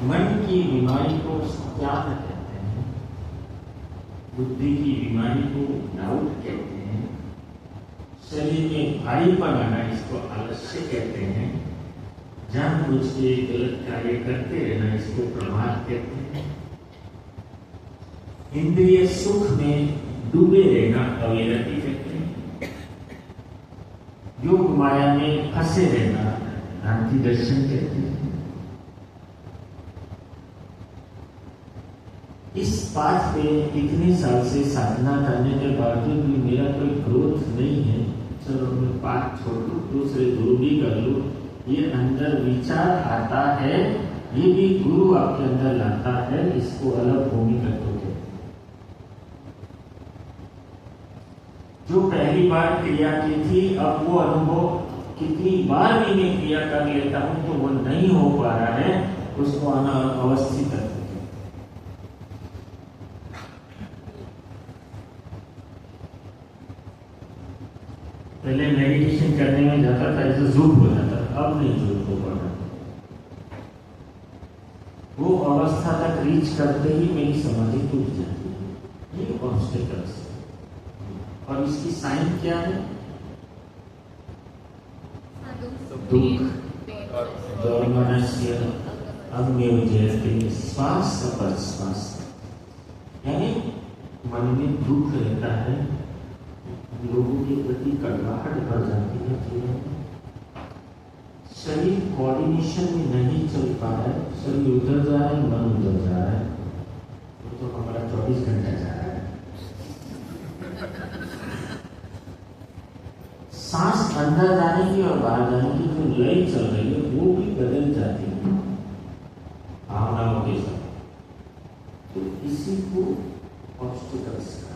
मन की बीमारी को क्या कहते हैं? बुद्धि की बीमारी को डाउट कहते हैं। शरीर में भारीपन आना इसको आलस्य कहते हैं। जानबूझ के गलत कार्य करते रहना इसको प्रमाद कहते हैं। इंद्रिय सुख में डूबे रहना अविरति कहते हैं। योग माया में फंसे रहना भ्रांति दर्शन कहते हैं। इस पाठ पे इतने साल से साधना करने के बावजूद भी मेरा कोई ग्रोथ नहीं है। चलो मैं पाठ छोड़ दूं, दूसरे गुरु भी कर लूं। ये अंदर विचार आता है, ये भी गुरु आपके अंदर लाता है। इसको अलग भूमिका दोगे। जो पहली बार क्रिया की थी, अब वो अनुभव कितनी बार भी मैं क्रिया कर लेता हूं तो वो नहीं हो पा रहा है, उसको अवस्थित है। पहले मेडिटेशन करने में जाता था, ऐसे झूठ हो जाता था, अब नहीं झूठ हो पा रहा। वो अवस्था तक रीच करते ही मेरी समाधि टूट जाती है। ये ऑब्स्टेकल्स है। और इसकी साइन क्या है? दुख, दौर्मनस्य, अग्निव जयते, श्वास अपश्वास। यानी मन में दुख रहता है, लोगों के प्रति कड़वाहट बढ़ जाती है, शरीर कोऑर्डिनेशन में नहीं चल पा रहा है, शरीर उधर जा रहा है, मन उधर जा रहा है। वो तो हमारा 24 घंटा जा रहा है। सांस अंदर जाने की और बाहर जाने की जो लय चल रही है वो भी बदल जाती है भावनाओं के साथ। तो इसी को ऑब्स्टिकल्स का।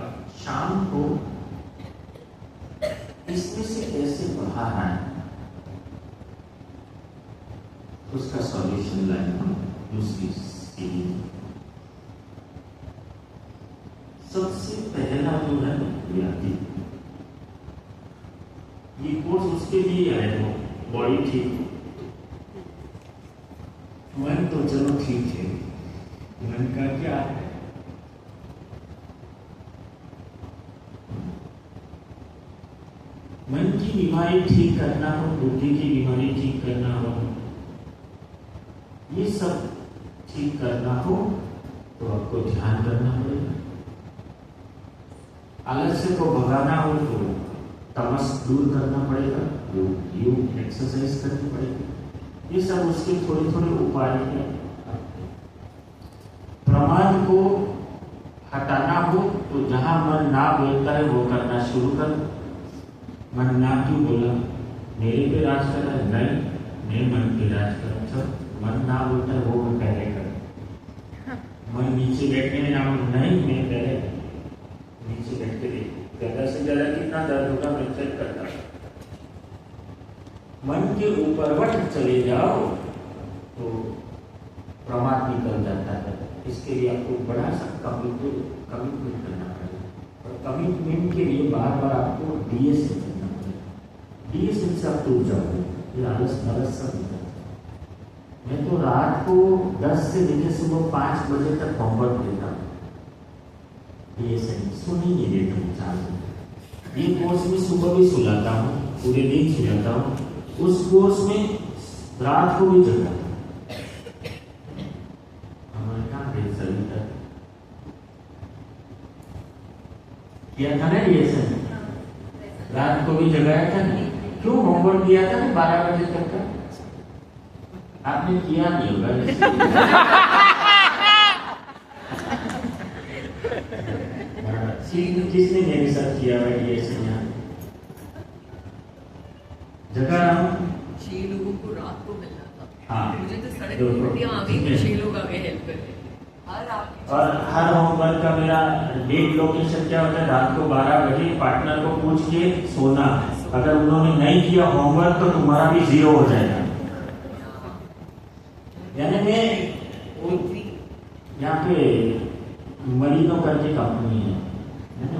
अब शाम को इसमें से कैसे बाहर आए, उसका सॉल्यूशन लाएंगे दूसरी सीढ़ी। सबसे पहला जो है व्याधि, ये कोर्स उसके लिए आए हो। बॉडी ठीक, मन तो चलो ठीक है, मन का क्या है? मन की बीमारी ठीक करना हो, बुद्धि की बीमारी ठीक करना हो, ये सब ठीक करना हो तो आपको ध्यान करना पड़ेगा। आलस्य को भगाना हो तो तमस दूर करना पड़ेगा, योग एक्सरसाइज करनी पड़ेगी। ये सब उसके थोड़े थोड़े उपाय हैं। प्रमाद को हटाना हो तो जहां मन ना बोलता है वो करना शुरू कर। मन ना क्यों बोला, मेरे पे राज कर रहा है, नहीं मैं मन पे राज कर रहा हूं। मन ना बोलता है वो मैं पहले कर। मन नीचे बैठने में ना, नहीं मैं पहले नीचे बैठ के देख, ज्यादा से ज्यादा कितना दर्द होगा मैं चेक करता। मन के ऊपर चले जाओ तो प्रमाद निकल जाता है। इसके लिए आपको बड़ा सा कमिटमेंट करना पड़ेगा। और कमिटमेंट के लिए बार बार आपको डीएसएन करना पड़ेगा। डीएसएन से आप टूट जाओगे, ये आलस नलस सब निकल। मैं तो रात को 10 से लेकर सुबह 5 बजे तक होमवर्क देता हूँ। डीएसएन सुनी नहीं देता हूँ 4 बजे। ये कोर्स में सुबह भी सुलाता हूँ, पूरे दिन सुलाता हूँ। उस कोर्स में रात को भी जगाता हूँ। किया था ना डीएसएन, रात को भी जगाया था ना। क्यों होमवर्क दिया था ना 12 बजे तक का? आपने किया नहीं होगा। जिसने मेरे साथ किया है डीएसएन, यहाँ जगह 6 लोगों को रात को मिलना था। हाँ, मुझे तो सड़क पर उल्टियां आ गई, 6 लोग आ गए हेल्प करने। और हर होमवर्क का मेरा डेट लोकेशन क्या होता है? रात को 12 बजे पार्टनर को पूछ के सोना। अगर उन्होंने नहीं किया होमवर्क तो तुम्हारा भी 0 हो जाएगा। यानी मैं यहाँ पे मरीनो करके कंपनी है,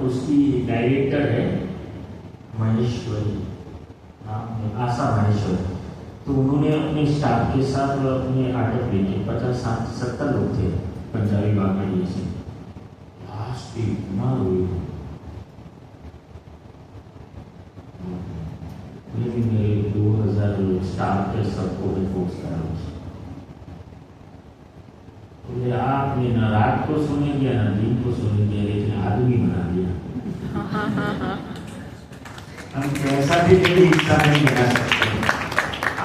उसकी डायरेक्टर है महेश्वरी, आशा महेश्वरी। तो उन्होंने अपने स्टाफ के साथ और अपने आर्डर लेके 50-60-70 लोग थे पंजाबी बाग में से लास्ट इतना मेरे 2000 स्टाफ के सबको रिपोर्ट करा मुझे आपने न रात को सोने दिया न दिन को सोने दिया, लेकिन आदमी बना दिया। हम कैसा भी कोई हिस्सा नहीं बना सकते,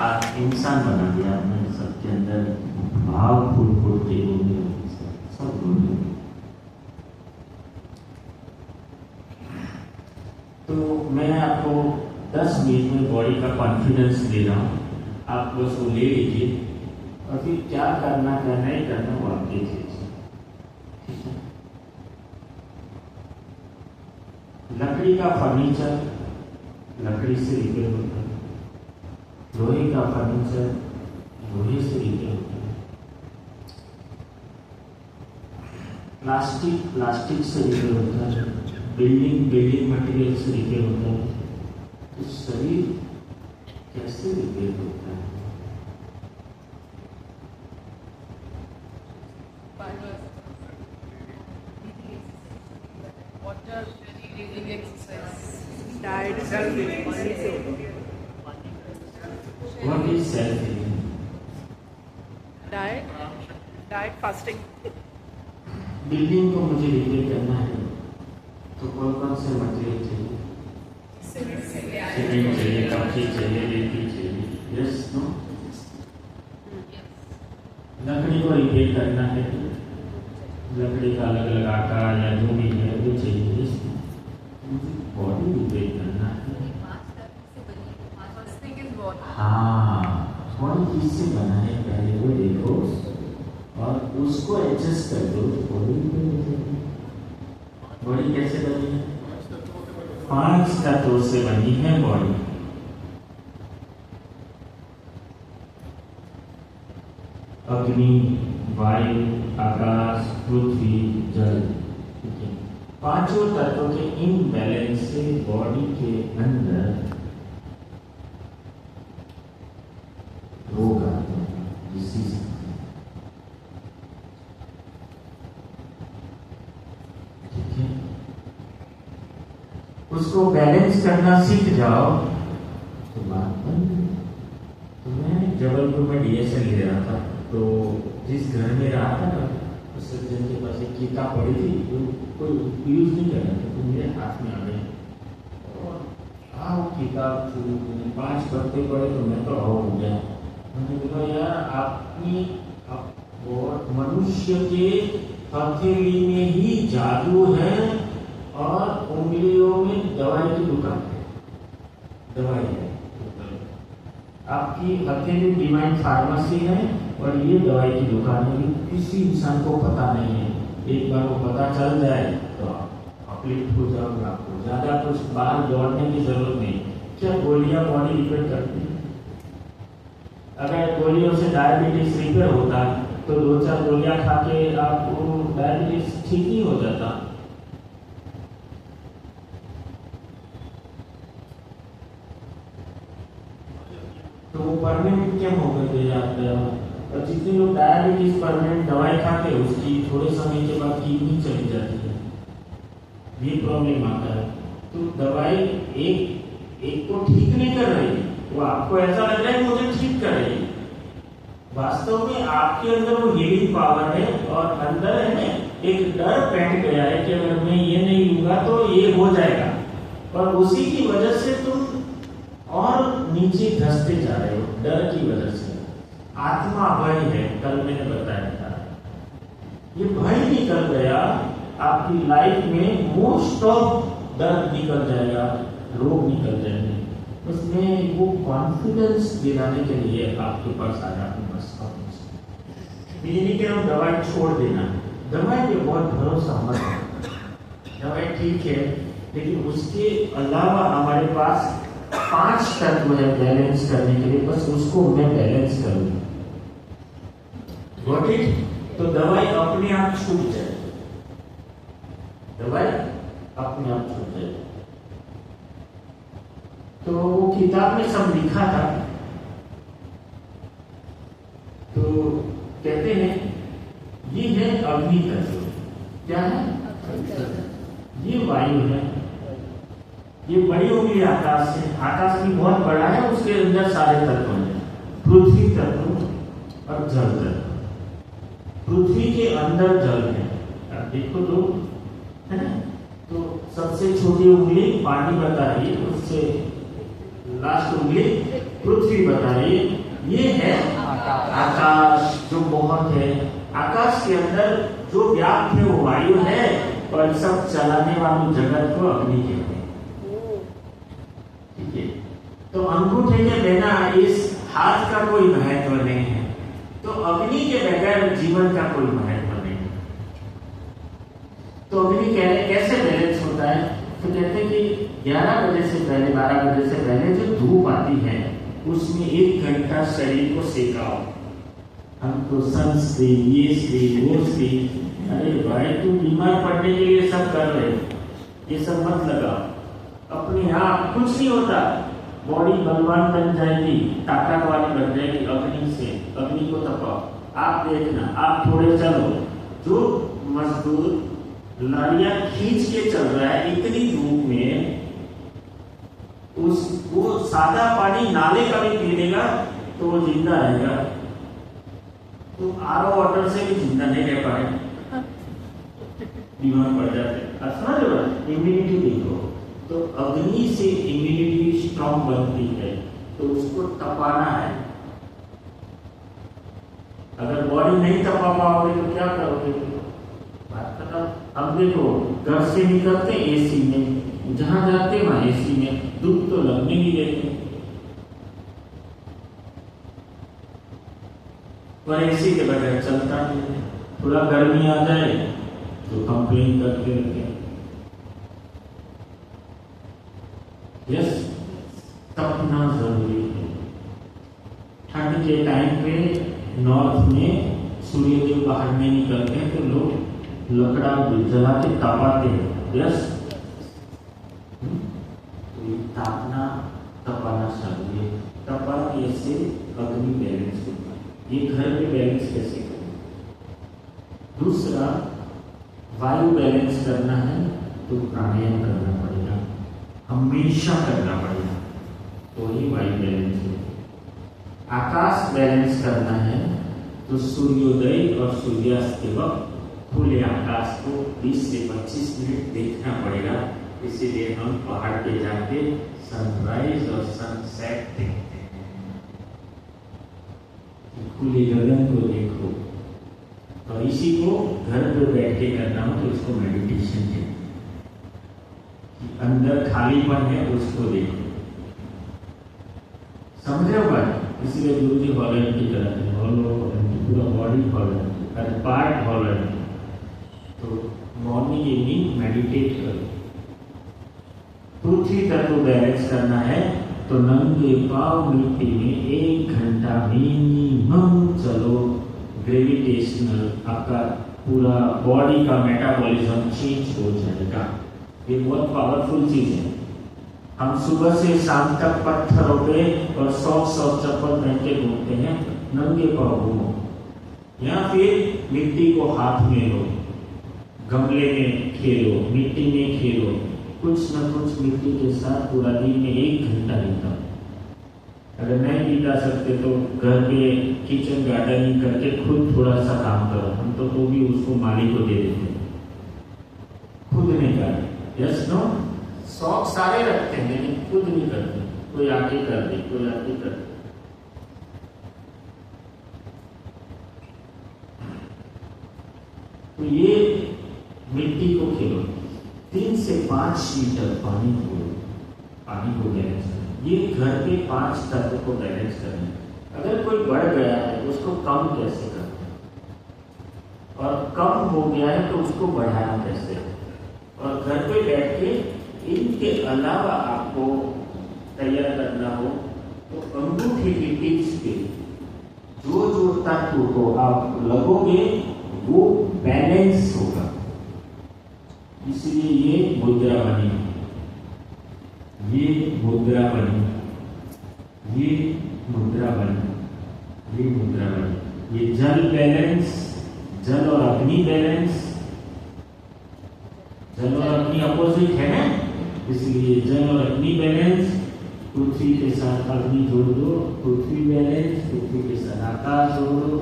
आप इंसान बना दिया हमने। सबके अंदर भाव फूल फूल के सब बोलने। तो मैं आपको 10 मिनट में बॉडी का कॉन्फिडेंस दे रहा हूँ, आप बस वो ले लीजिए और फिर क्या करना क्या नहीं करना वो आप देखिए। लकड़ी का फर्नीचर लकड़ी से रिपेयर होता है, लोहे का फर्नीचर लोहे से रिपेयर होता है, प्लास्टिक से रिपेयर होता है, बिल्डिंग मटेरियल से रिपेयर होता है। तो शरीर कैसे रिपेयर होता है? What is self-healing? Diet, fasting. Building को मुझे रिपेयर करना है तो कौन से मटेरियल चाहिए? सीमेंट चाहिए, कपची चाहिए, रेती चाहिए, यस नो? लकड़ी को रिपेयर करना है, लकड़ी का अलग अलग आकार या जो भी है वो चाहिए, यस नो? बॉडी रिपेयर करना है। हाँ, बॉडी किससे बना है पहले वो देखो और उसको एडजस्ट कर दो, बॉडी रिपेयर हो जाएगी। बॉडी कैसे बनी है? 5 तत्वों से बनी है बॉडी। अग्नि, वायु, आकाश, पृथ्वी, जल। ठीक है, 5 तत्वों के इनबैलेंस से बॉडी के अंदर रोग आते हैं, डिसीज। ठीक है, उसको बैलेंस करना सीख जाओ तो बात बन। तो मैं जबलपुर में डीएसएल ले रहा था, तो जिस घर में रहा था ना उस सज्जन के पास एक किताब पड़ी थी, तो कोई यूज नहीं कर रहा था, तो मेरे हाथ में आ गई और वो किताब शुरू 5 पत्ते पढ़े तो मैं तो हो गया। मैंने बोला यार आपकी मनुष्य के हथेली में ही जादू है और उंगलियों में दवाई की दुकान है, दवाई है। आपकी हथेली डिवाइन फार्मेसी है और ये दवाई की दुकान है। किसी इंसान को पता नहीं है, एक बार वो पता चल जाए तो अपलिफ्ट हो जाओगे। आपको ज्यादा कुछ बाहर दौड़ने की जरूरत नहीं। क्या गोलियां बॉडी रिपेयर करती है? अगर गोलियों से डायबिटीज रिपेयर होता तो 2-4 गोलियां खा के आपको डायबिटीज ठीक नहीं हो जाता। तो वो परमानेंट क्यों हो गए और जितने लोग डायबिटीज परमानेंट दवाई खाते हैं उसकी थोड़े समय के बाद किडनी चली जाती है, ये प्रॉब्लम आता है। तो दवाई एक को ठीक नहीं कर रही, वो आपको ऐसा लग रहा है मुझे ठीक कर रही है, वास्तव में आपके अंदर वो हीलिंग पावर है और अंदर है एक डर बैठ गया है कि अगर मैं ये नहीं लूंगा तो ये हो जाएगा, और उसी की वजह से तुम और नीचे धंसते जा रहे हो, डर की वजह से। आत्मा भय है, कल मैंने बताया था। ये भय निकल गया आपकी लाइफ में, मोस्ट ऑफ दर्द निकल जाएगा, रोग निकल जाएंगे। उसमें वो कॉन्फिडेंस दिलाने के लिए आपके पास आया आपके पास। ये नहीं कि हम दवाई छोड़ देना, दवाई पे बहुत भरोसा मत है। दवाई ठीक है, लेकिन उसके अलावा हमारे पास 5 तत्व है बैलेंस करने के लिए, बस उसको मैं बैलेंस करूंगा। Got it? तो दवाई अपने आप छूट जाए, दवाई अपने आप छूट जाए। तो वो किताब में सब लिखा था तो कहते हैं ये है अग्नि तत्व। क्या है? ये वायु है। ये बड़ी उंगली आकाश है। आकाश भी बहुत बड़ा है, उसके अंदर सारे तत्व हैं, पृथ्वी तत्व और जल तत्व। पृथ्वी के अंदर जल है। आप देखो तो, है ना? तो सबसे छोटी उंगली पानी बता रही है, उससे लास्ट उंगली पृथ्वी बता रही है। ये है आकाश जो बहुत है। आकाश के अंदर जो व्याप्त है वो वायु है, और सब चलाने वाली जगत को अग्नि कहते हैं। ठीक है, तो अंगूठे के बिना इस हाथ का कोई महत्व नहीं है, तो अग्नि के बगैर जीवन का कोई महत्व नहीं है। तो अग्नि कैसे बैलेंस होता है? तो कहते हैं कि 11 बजे से पहले, 12 बजे से पहले जो धूप आती है उसमें 1 घंटा शरीर को सेकाओ। हम तो सनस्क्रीन, ये स्क्रीन, वो स्क्रीन, अरे भाई तुम बीमार पड़ने के लिए सब कर रहे हो, ये सब मत लगाओ। अपने आप कुछ नहीं होता, बॉडी बलवान बन जाएगी, ताकत वाली बन जाएगी अग्नि से। अग्नि को तपाओ। आप देखना, आप थोड़े चलो, जो मजदूर लारियां खींच के चल रहा है इतनी धूप में, वो सादा पानी नाले का भी पी लेगा तो वो जिंदा रहेगा। तो आरओ वाटर से भी जिंदा नहीं रह पाए, बीमार पड़ जाते। इम्यूनिटी देखो, तो अग्नि से इम्यूनिटी स्ट्रॉन्ग बनती है, तो उसको तपाना है। अगर बॉडी नहीं तपा पाओगे तो क्या करोगे? बात बताओ। अब देखो, घर से निकलते एसी में, जहां जाते वहां एसी में, धूप तो लगने नहीं देते, पर एसी के बगैर चलता नहीं है। थोड़ा गर्मी आ जाए तो कंप्लेन करते रहते हैं। यस, तपना जरूरी है। ठंड के टाइम पे नॉर्थ में सूर्यदेव बाहर नहीं निकलते हैं तो लोग लकड़ा जला के तपाते हैं। यस, तो तापना तपाना चाहिए। तपाने से अग्नि बैलेंस होता है। ये घर में बैलेंस कैसे करें? दूसरा, वायु बैलेंस करना है तो प्राणायाम करना पड़ेगा, हमेशा करना पड़ेगा, तो ही वायु बैलेंस होगी। आकाश बैलेंस करना है तो सूर्योदय और सूर्यास्त के वक्त खुले आकाश को 20 से 25 मिनट देखना पड़ेगा। इसीलिए हम पहाड़ पे जाके सनराइज और सनसेट देखते हैं। खुले गगन को देखो, और इसी को घर पे बैठ के करना हो तो इसको मेडिटेशन कहते हैं। अंदर खालीपन है उसको देखो, समझ रहे हो बात? इसीलिए गुरु जी वॉलंटी कराते हैं, पूरा बॉडी वॉलंटी, हर पार्ट वॉलंटी। तो मॉर्निंग इवनिंग मेडिटेट करो। पृथ्वी तत्व बैलेंस करना है तो नंगे पांव मिट्टी में 1 घंटा मिनिमम चलो। ग्रेविटेशनल आपका पूरा बॉडी का मेटाबॉलिज्म चेंज हो जाएगा। ये बहुत पावरफुल चीज है। हम सुबह से शाम तक पत्थरों पे और सॉफ्ट चप्पल पहन के घूमते हैं, नंगे पांव घूमो, या फिर मिट्टी को हाथ में लो, गमले में खेलो, मिट्टी में खेलो, कुछ न कुछ मिट्टी के साथ पूरा दिन में 1 घंटा बिताओ। अगर नहीं बिता सकते तो घर पे किचन गार्डनिंग करके खुद थोड़ा सा काम करो। हम तो भी उसको मालिक को दे देते हैं, खुद नहीं करते। यस नो, शौक सारे रखते हैं लेकिन खुद नहीं करते। कोई आके कर दे, कोई आके कर दे। तो ये मिट्टी को खेलो, 3 से 5 लीटर पानी को बैलेंस करें। ये घर के 5 तत्व को बैलेंस करें। अगर कोई बढ़ गया है उसको कम कैसे करते हैं, और कम हो गया है तो उसको बढ़ाना कैसे। और घर पे बैठ के इनके अलावा आपको तैयार करना हो तो अंगूठे की टिप्स पे जो जो तत्व को आप लगोगे वो बैलेंस होगा। इसलिए ये मुद्रा बनी, ये मुद्रा बनी, ये मुद्रा बनी, ये मुद्रा बनी। ये जल बैलेंस, जल और अग्नि बैलेंस, जल और अग्नि अपोजिट है ना, इसलिए जल और अग्नि बैलेंस, पृथ्वी के साथ अग्नि जोड़ दो, पृथ्वी बैलेंस, पृथ्वी के साथ आकाश जोड़ दो,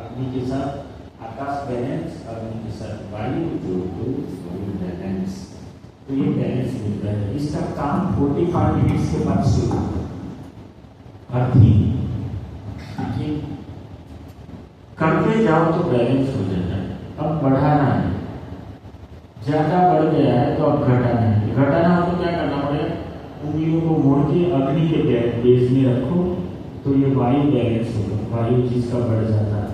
अग्नि के साथ आकाश बैलेंस, अग्नि के साथ वायु जोड़ दो, वायु बैलेंस। तो ये बैलेंस मुद्रा है। इसका काम 45 मिनट्स के बाद शुरू होगा। अर्थिंग करते जाओ तो बैलेंस हो जाता है। अब बढ़ाना है, ज्यादा बढ़ गया है तो अब घटाना है। घटाना हो तो क्या करना पड़ेगा, उंगलियों को मोड़ के अग्नि के बेस में रखो तो ये वायु बैलेंस होगा। वायु जिसका बढ़ जाता है,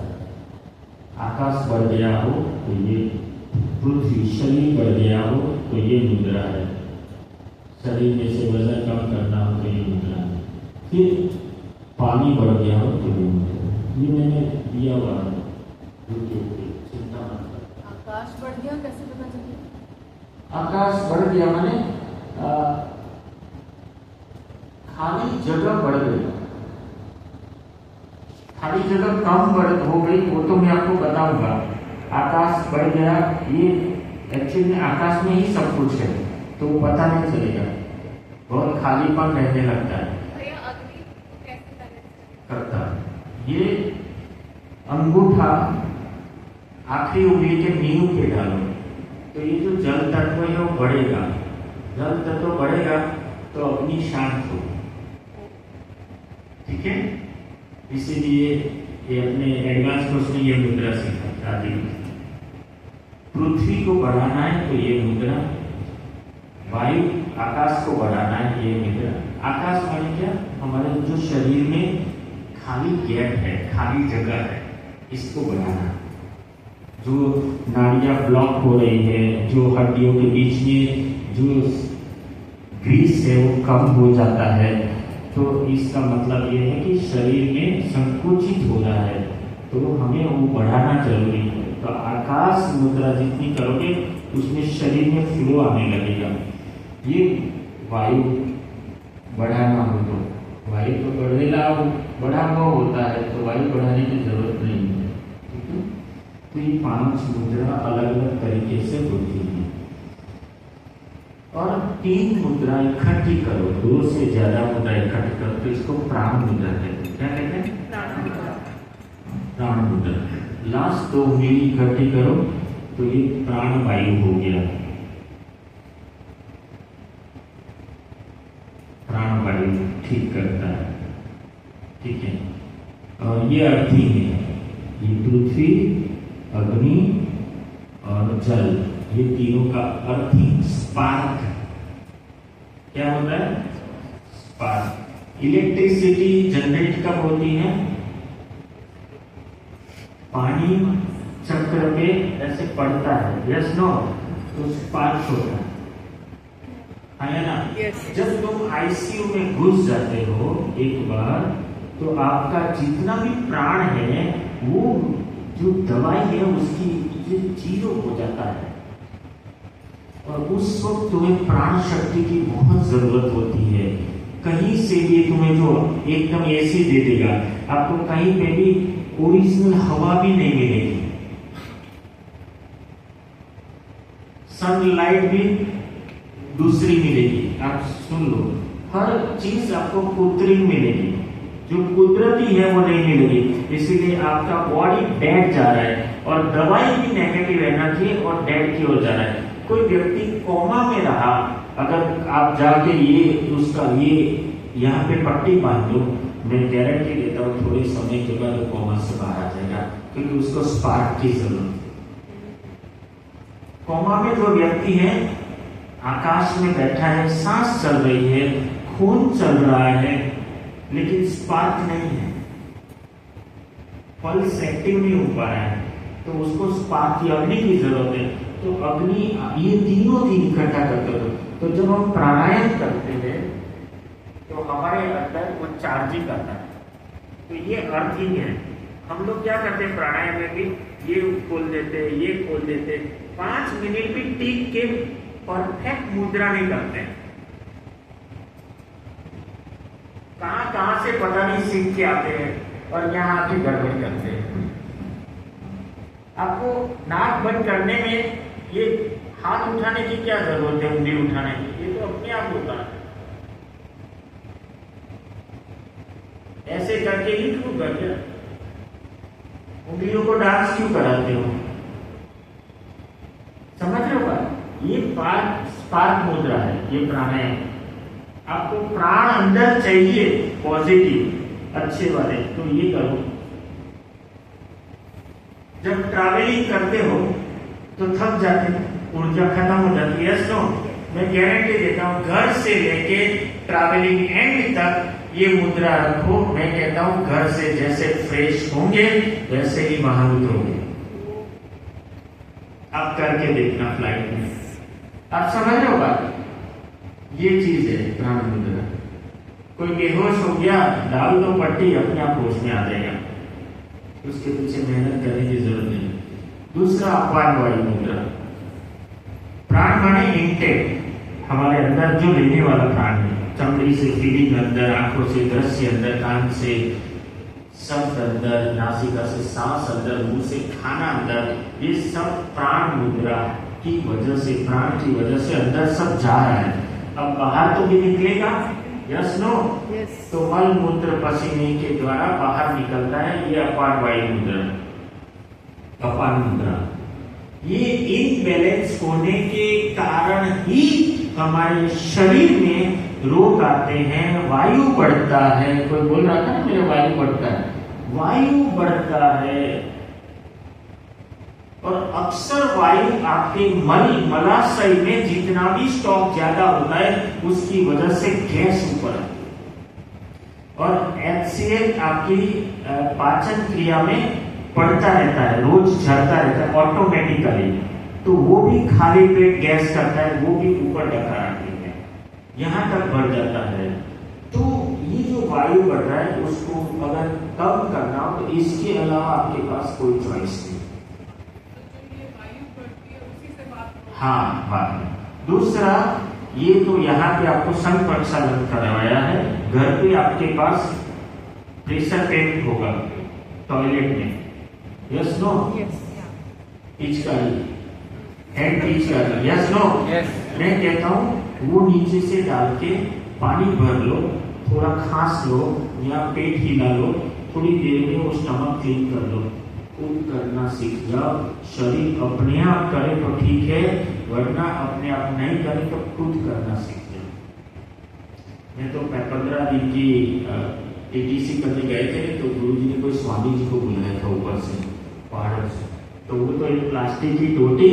आकाश बढ़ गया हो तो ये पृथ्वी, शरीर बढ़ गया हो तो ये मुद्रा है। शरीर में से वजन कम करना हो तो ये मुद्रा है। फिर पानी बढ़ गया हो तो ये मुद्रा है। ये मैंने दिया हुआ है यूट्यूब पे, चिंता मत करो। आकाश बढ़ गया कैसे पता चलेगा? आकाश बढ़ गया माने खाली जगह बढ़ गई, खाली जगह कम बढ़ हो गई, वो तो मैं आपको बताऊंगा। आकाश बढ़ गया, ये एक्चुअली में आकाश में ही सब कुछ है तो पता नहीं चलेगा, बहुत खालीपन रहने लगता है। करता ये अंगूठा आखिरी उंगली के नींव पे डालो तो ये जो जल तत्व है वो बढ़ेगा, जल तत्व बढ़ेगा तो अग्नि शांत हो। ठीक है, इसीलिए ये अपने एडवांस कोर्स में ये मुद्रा सीखा आदि। पृथ्वी को बढ़ाना है तो ये मुद्रा, वायु आकाश को बढ़ाना है ये मुद्रा। आकाश माने क्या, हमारे जो शरीर में खाली गैप है, खाली जगह है, इसको बढ़ाना। जो नाड़ियां ब्लॉक हो रही है, जो हड्डियों के बीच में जो ग्रीस है वो कम हो जाता है, तो इसका मतलब ये है कि शरीर में संकुचित हो रहा है तो हमें वो बढ़ाना जरूरी है। तो आकाश मुद्रा जितनी करोगे उसमें शरीर में फ्लो आने लगेगा। ये वायु बढ़ाना हो तो वायु तो बढ़ा हुआ होता है तो वायु बढ़ाने की जरूरत नहीं है। ठीक है, तो ये 5 मुद्रा अलग अलग तरीके से होती है। और 3 मुद्रा इकट्ठी करो, 2 से ज्यादा मुद्रा इकट्ठी करो तो इसको प्राण मुद्रा कहते हैं। क्या कहते हैं? प्राण मुद्रा। लास्ट 2 उंगली इकट्ठी करो तो ये प्राण वायु हो गया, प्राण वायु ठीक करता है। ठीक है, और ये अर्थी है, ये पृथ्वी, अग्नि और जल, ये तीनों का अर्थिंग स्पार्क। क्या होता है? स्पार्क। इलेक्ट्रिसिटी जनरेट कब होती है? पानी चक्र पे ऐसे पड़ता है, यस नो, तो स्पार्क होता है ना? Yes. जब तुम आईसीयू में घुस जाते हो एक बार तो आपका जितना भी प्राण है वो जो दवाई है उसकी 0 हो जाता है और उस वक्त तुम्हें प्राण शक्ति की बहुत जरूरत होती है। कहीं से भी तुम्हें जो एकदम ऐसे दे देगा, आपको कहीं पे भी ओरिजिनल हवा भी नहीं मिलेगी, सनलाइट भी दूसरी मिलेगी। आप सुन लो, हर चीज आपको कृत्रिम मिलेगी, जो कुदरती है वो नहीं मिलेगी। इसीलिए आपका बॉडी डेड जा रहा है और दवाई भी नेगेटिव एनर्जी और डेड की ओर जा रहा है। कोई व्यक्ति कोमा में रहा, अगर आप जाके ये उसका ये यहाँ पे पट्टी बांध दो, मैं गारंटी देता हूँ थोड़े समय के बाद वो कोमा से बाहर आ जाएगा, क्योंकि उसको स्पार्क की जरूरत है। कोमा में जो व्यक्ति है आकाश में बैठा है, सांस चल रही है, खून चल रहा है, लेकिन स्पार्क नहीं है, पल्स एक्टिव नहीं हो पा रहा है, तो उसको स्पार्क की, अग्नि की जरूरत है। तो अग्नि, ये तीनों दिन इकट्ठा करते हो। तो जब हम प्राणायाम करते हैं तो हमारे अंदर वो चार्जिंग आता है, तो ये अर्थिंग है। हम लोग क्या करते हैं प्राणायाम में भी, ये खोल देते, ये खोल देते, 5 मिनट भी टिक के परफेक्ट मुद्रा नहीं करते। कहां से पता नहीं सीख के आते हैं, और यहाँ आके गड़बड़ करते हैं। आपको नाक बंद करने में ये हाथ उठाने की क्या जरूरत है, उंगली उठाने की, ये तो अपने आप होता है। ऐसे करके ही क्यों कर दिया, उंगलियों को डांस क्यों कराते हो, समझ रहे हो बात? ये स्पार्क मुद्रा है, ये प्राणायाम। आपको प्राण अंदर चाहिए पॉजिटिव अच्छे वाले, तो ये करो। जब ट्रैवलिंग करते हो तो थक जाते हो, ऊर्जा खत्म हो जाती है। नो, मैं गारंटी देता हूं, घर से लेके ट्रैवलिंग एंड तक ये मुद्रा रखो। मैं कहता हूं घर से जैसे फ्रेश होंगे वैसे ही महाभूत होंगे। आप करके देखना फ्लाइट में, आप समझ रहे हो बात? ये चीज है प्राण मुद्रा। कोई बेहोश हो गया, डाल दो पट्टी, अपने आप होश में आ जाएगा, उसके पीछे मेहनत करने की जरूरत नहीं। दूसरा अपान वायु मुद्रा। प्राण माने इंटेक, हमारे अंदर जो लेने वाला प्राण है, चमड़ी से फीलिंग अंदर, आंखों से दृश्य अंदर, कान से शब्द अंदर, नासिका से सांस अंदर, मुंह से खाना अंदर, ये सब प्राण मुद्रा की वजह से, प्राण की वजह से अंदर सब जा रहा है। अब बाहर तो भी निकलेगा, यस नो? तो मल मूत्र पसीने के द्वारा बाहर निकलता है, ये अपान वायु मुद्रा, अपान मुद्रा। ये इनबैलेंस होने के कारण ही हमारे शरीर में रोग आते हैं, वायु बढ़ता है। कोई बोल रहा था ना मेरा वायु बढ़ता है, वायु बढ़ता है। और अक्सर वायु आपके मलाशय में जितना भी स्टॉक ज्यादा होता है उसकी वजह से गैस ऊपर आती है, और HCl आपकी पाचन क्रिया में पड़ता रहता है, रोज झड़ता रहता है ऑटोमेटिकली, तो वो भी खाली पेट गैस करता है, वो भी ऊपर डकराती है, यहाँ तक बढ़ जाता है। तो ये जो वायु बढ़ रहा है उसको अगर कम करना हो तो इसके अलावा आपके पास कोई चॉइस नहीं। हाँ, बात। दूसरा, ये तो यहाँ पे आपको संघ प्रक्षालन करवाया है, घर पे आपके पास प्रेशर टेंट होगा टॉयलेट में, यस नो? पिचकारी, हैंड पिचकारी, यस नो? मैं कहता हूँ वो नीचे से डाल के पानी भर लो, थोड़ा खांस लो या पेट हिला लो, थोड़ी देर में वो स्टमक क्लीन कर लो। खुद करना सीख जाओ, शरीर अपने आप करे तो ठीक है, वरना अपने आप नहीं करे तो खुद करना सीख जाओ। मैं तो 15 दिन की TTC करने गए थे, तो गुरुजी ने कोई स्वामी जी को बुलाया था ऊपर से, पहाड़ से। तो वो तो एक प्लास्टिक की टोटी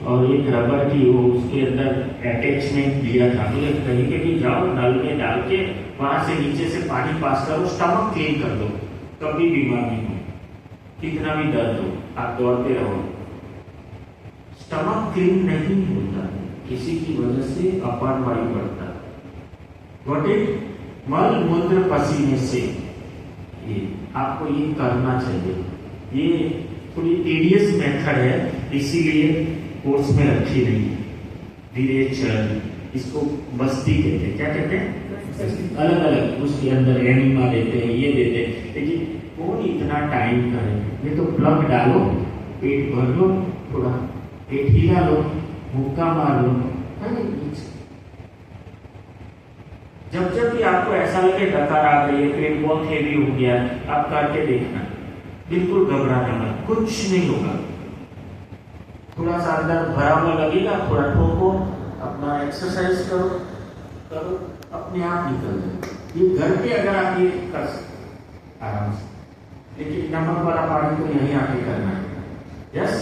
और एक रबर की, वो उसके अंदर अटैचमेंट दिया था। मुझे कहीं के भी जाओ, नल में डाल के वहां से नीचे से पानी पास करो, स्टमक क्लीन कर दो, कभी बीमार नहीं हो, कितना भी दर्द हो, आप दौड़ते रहो। स्टमक क्लीन नहीं होता किसी की वजह से अपान वायु बढ़ता है। Got it? मल मूत्र पसीने से ये आपको ये करना चाहिए। ये थोड़ी टीडियस मेथड है, इसीलिए कोर्स में रखी नहीं। धीरे चल, इसको बस्ती कहते हैं। क्या कहते हैं? अलग अलग उसके अंदर एनिमा देते हैं, ये देते हैं, लेकिन कौन इतना टाइम करे? ये तो प्लग डालो, पेट भर लो, थोड़ा पेट हिला लो, मुक्का मार लो। जब जब भी आपको ऐसा लगे डकार आ गई है, पेट बहुत हेवी हो गया, आप करके देखना, बिल्कुल घबराना मत, कुछ नहीं होगा। थोड़ा सा अंदर भरा हुआ लगेगा, थोड़ा ठोको, अपना एक्सरसाइज करो, अपने आप निकल जाए। ये घर पे अगर आप ये कर सकते आराम से, लेकिन नमक वाला पानी तो यहीं आके करना है। यस,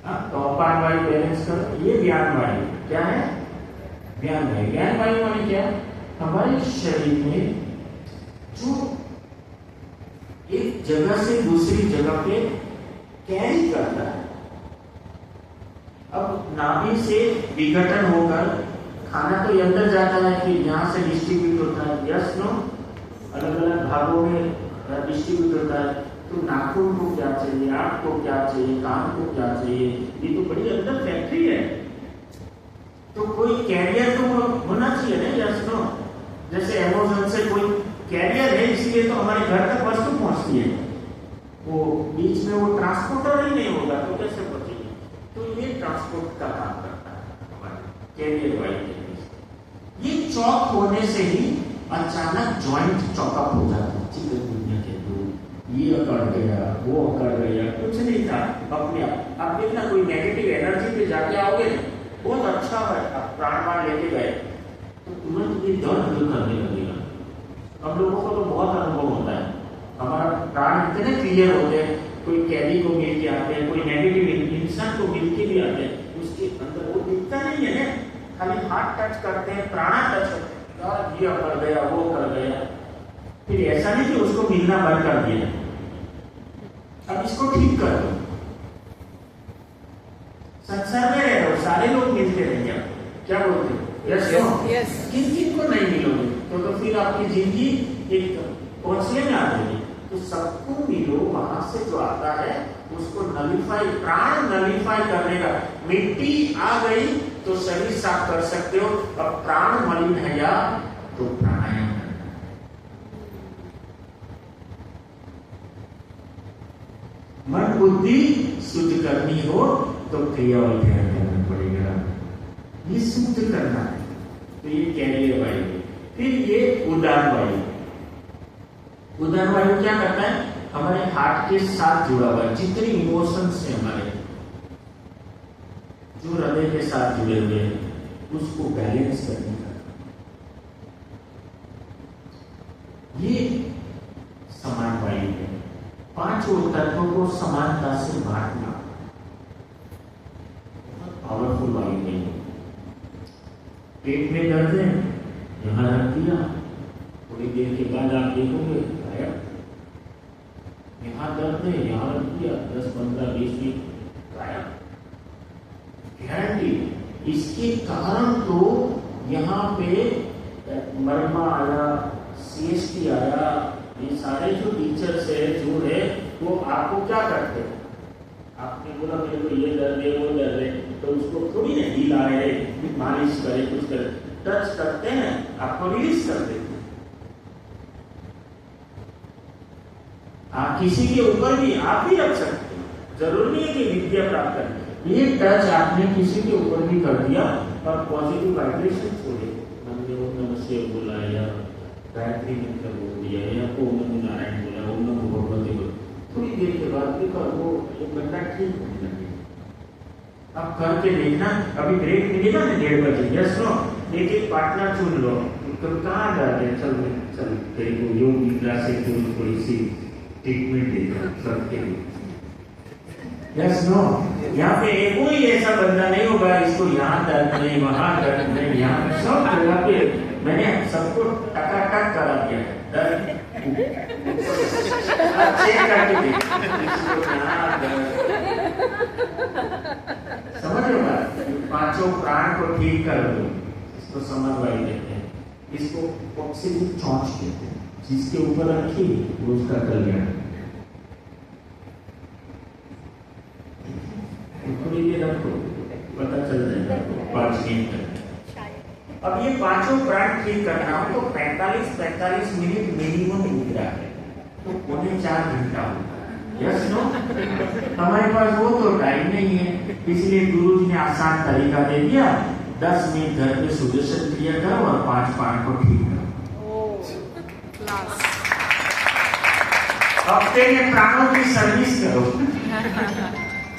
तो अपान वायु बैलेंस करो। ये ज्ञान वायु क्या है? ज्ञान वायु। ज्ञान वायु माने क्या? हमारे शरीर में जो एक जगह से दूसरी जगह पे कैरी करता है। अब नाभि से विघटन होकर खाना तो अंदर जाता है, फिर यहाँ से डिस्ट्रीब्यूट होता है, यस नो? अलग अलग भागों में डिस्ट्रीब्यूट होता है। तो नाखून को क्या चाहिए, आंख को क्या चाहिए, कान को क्या चाहिए, ये तो बड़ी अंदर फैक्ट्री है। तो कोई कैरियर तो होना चाहिए ना, यस नो? जैसे अमेज़न से कोई कैरियर है, इसलिए तो हमारे घर तक वस्तु पहुंचती है। वो बीच में वो ट्रांसपोर्टर ही नहीं होगा तो कैसे पहुंचेगी? तो ये ट्रांसपोर्ट का काम करता है हमारे कैरियर वाइज। ये चौक होने से ही अचानक जॉइंट चौकअप हो जाता है। चिकनगुनिया के दो ये अकड़ गया, वो अकड़ गया, कुछ नहीं था अपने आप देखना। कोई नेगेटिव एनर्जी पे जाके आओगे बहुत अच्छा है, आप प्राणवान लेके गए तो तुरंत ये दर्द करने लगेगा। हम लोगों को तो बहुत अनुभव होता है, हमारा प्राण इतने क्लियर होते हैं। कोई कैदी को मिल के आते हैं, कोई नेगेटिव इंसान को मिल के भी आते हैं, उसके अंदर वो दिखता नहीं है, खाली हाथ टच करते हैं, प्राणा टच करते हैं, ये कर गया, वो कर गया। फिर ऐसा नहीं कि उसको मिलना बंद कर दिया, अब इसको ठीक कर दो। संसार में रह रहे हो, सारे लोग मिलते रहेंगे, क्या बोलते हो? यस, किन किन को नहीं मिलोगे तो फिर आपकी जिंदगी एक पहुंचने में आ जाएगी। तो सबको मिलो, वहां से जो आता है उसको नलिफाई, प्राण नलिफाई करने का। मिट्टी आ गई तो शरीर साफ कर सकते हो, अब प्राण मलिन है या तो प्राणायाम करना। मन बुद्धि शुद्ध करनी हो तो क्रिया और ध्यान करना पड़ेगा, ये शुद्ध करना है। तो ये कैरियर वायु। फिर ये उदान वायु। उदान वायु क्या करता है? हमारे हार्ट के साथ जुड़ा हुआ है, जितने इमोशंस है हमारे जो हृदय के साथ जुड़े हुए हैं उसको बैलेंस करने का ये समान वायु है। पांचों तत्वों को समानता से बांटना बहुत पावरफुल वायु है। पेट में दर्द है, यहां रख दिया, थोड़ी देर के बाद आप देखोगे गायब। यहाँ दर्द है, यहाँ रख दिया, 10, 15, 20 मिनट गायब। गारंटी। इसके कारण तो यहाँ पे मरमा आया, CST आया, ये सारे जो टीचर्स है जो है वो आपको क्या करते हैं? आपने बोला मेरे को ये दर्द है, वो दर्द है, तो उसको थोड़ी ना हिलाए, मालिश करे, कुछ करे, टच करते हैं, आपको रिलीज कर देते हैं। आप किसी के ऊपर भी आप ही रख सकते हैं, जरूरी नहीं है कि विद्या प्राप्त करें। ये टच आपने किसी के ऊपर भी कर दिया और पॉजिटिव वाइब्रेशन छोड़े, हमने ओम नमः शिवाय बोला या गायत्री मंत्र बोल दिया या ओम नमो नारायण बोला, ओम नमो भगवते बोला, थोड़ी देर के बाद देखो वो एक घंटा ठीक होने लगेगा। अब करके देखना, अभी ब्रेक मिलेगा ना 1:30 बजे, यस नो, एक पार्टनर चुन लो, तुम कहाँ जा रहे हैं, चल तेरे को योग निद्रा से थोड़ी सी ट्रीटमेंट देगा सबके लिए, यस नो। यहाँ पे एक कोई ऐसा बंदा नहीं होगा इसको यहाँ दर्द नहीं, वहाँ दर्द नहीं, यहाँ सब जगह पे मैंने सबको टकाटक करा दिया दर्द चेक करके देख, समझ लो बात। पांचों प्राण को ठीक कर दो, इसको समन्वय देते हैं, इसको ऑक्सीजन चौंच कहते हैं। जिसके ऊपर रखी वो उसका कल्याण। थोड़ी देर रखो, पता चल जाएगा 5 मिनट तक। अब ये पांचों प्राण ठीक करना हो तो 45 मिनट मिनिमम निद्रा है, तो 3.25 घंटा होता है, यस नो। हमारे पास वो तो टाइम नहीं है, इसलिए गुरु जी ने आसान तरीका दे दिया, 10 मिनट घर पे सुदर्शन क्रिया करो और 5 प्राण को ठीक करो। हफ्ते में प्राणों की सर्विस करो,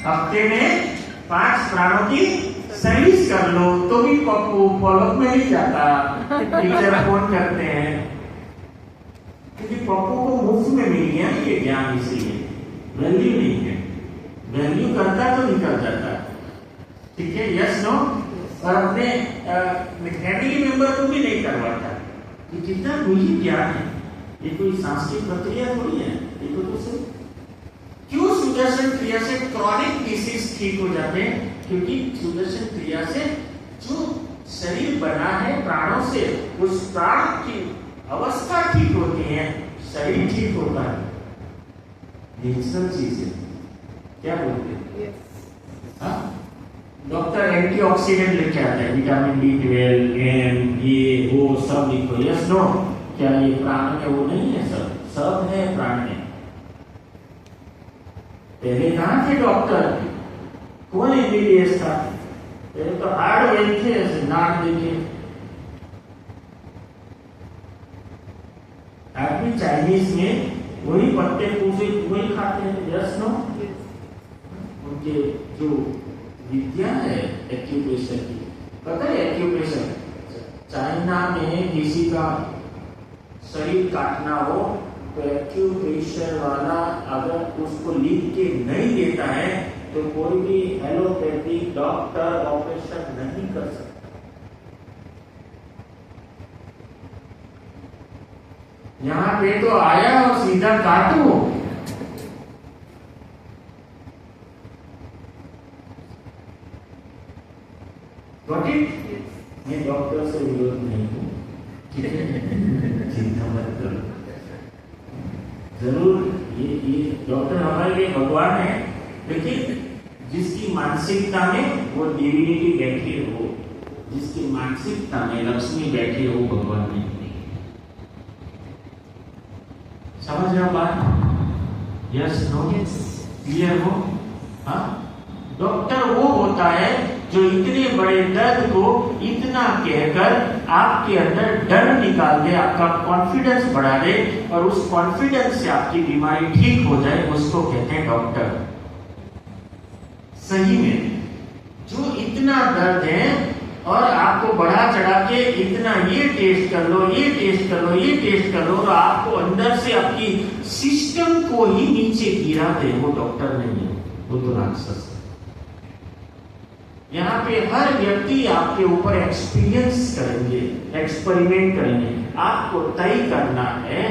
हफ्ते में 5 प्राणों की सर्विस कर लो, तो भी पप्पू फॉलोअप में नहीं जाता, टीचर फोन करते हैं, क्योंकि पप्पू को मुफ्त में मिल गया ये ज्ञान, इसलिए वैल्यू नहीं है, वैल्यू करता तो निकल जाता, ठीक है, यस नो। और अपने फैमिली मेंबर को भी नहीं करवाता, ये कितना निजी ज्ञान है, ये कोई सांस्कृतिक प्रक्रिया थोड़ी है, ये तो दूसरी। क्यों सुदर्शन क्रिया से क्रॉनिक डिसीज ठीक हो जाते हैं? क्योंकि सुदर्शन क्रिया से जो शरीर बना है प्राणों से, उस प्राण की अवस्था ठीक होती है, शरीर ठीक होता है, नेचुरल चीज है, क्या बोलते हैं? हाँ, डॉक्टर एंटीऑक्सीडेंट लिख के आता है, विटामिन B12, ये वो सब लिखो, यस नो। क्या ये प्राण में वो नहीं है? सब है प्राण में। पहले कहाँ थे डॉक्टर? कौन एमबीबीएस था? पहले तो हार्ड वेल थे, ऐसे नाक देखे। आदमी चाइनीज में वही पत्ते पूछे वही खाते हैं। Yes no? उनके जो विद्या है एक्यूप्रेशर की, पता है एक्यूप्रेशर? चाइना में किसी का शरीर काटना हो तो एक्यूप्रेशर वाला अगर उसको लिख के नहीं देता है तो कोई भी एलोपैथिक डॉक्टर ऑपरेशन नहीं कर सकता। यहाँ पे तो आया और सीधा काटो। Got it? मैं डॉक्टर से विरोध नहीं हूँ, चिंता मत करो। जरूर ये डॉक्टर हमारे लिए भगवान है, लेकिन जिसकी मानसिकता में वो डिविनिटी बैठी हो, जिसकी मानसिकता में लक्ष्मी बैठी हो, भगवान नहीं। समझ रहे हो बात? Yes no? क्लियर हो? हाँ, डॉक्टर वो होता है जो इतने बड़े दर्द को इतना कहकर आपके अंदर डर निकाल दे, आपका कॉन्फिडेंस बढ़ा दे और उस कॉन्फिडेंस से आपकी बीमारी ठीक हो जाए, उसको कहते हैं डॉक्टर। सही में जो इतना दर्द है और आपको बढ़ा चढ़ा के इतना ये टेस्ट कर लो, ये टेस्ट कर लो, ये टेस्ट कर लो, और आपको अंदर से आपकी सिस्टम को ही नीचे गिरा दे, वो डॉक्टर नहीं है, वो तो राक्षस है। यहाँ पे हर व्यक्ति आपके ऊपर एक्सपीरियंस करेंगे, एक्सपेरिमेंट करेंगे। आपको तय करना है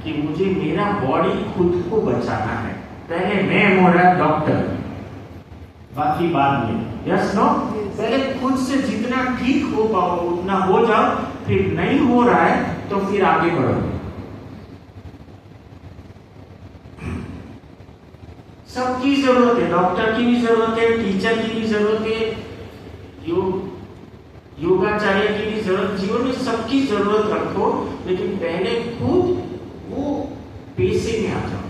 कि मुझे मेरा बॉडी खुद को बचाना है। पहले मैं हो रहा डॉक्टर, बाकी बाद में। Yes no? पहले खुद से जितना ठीक हो पाओ उतना हो जाओ, फिर नहीं हो रहा है तो फिर आगे बढ़ो। सबकी जरूरत है, डॉक्टर की भी जरूरत है, टीचर की भी जरूरत है, योगाचार्य की भी जरूरत। जीवन में सबकी जरूरत रखो, लेकिन पहले खुद वो पेशे में आ जाओ।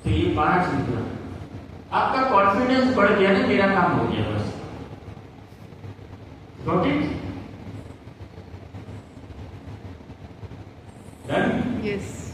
तो ये 5 निकला, आपका कॉन्फिडेंस बढ़ गया ना, मेरा काम हो गया बस। Got it? डन? Yes.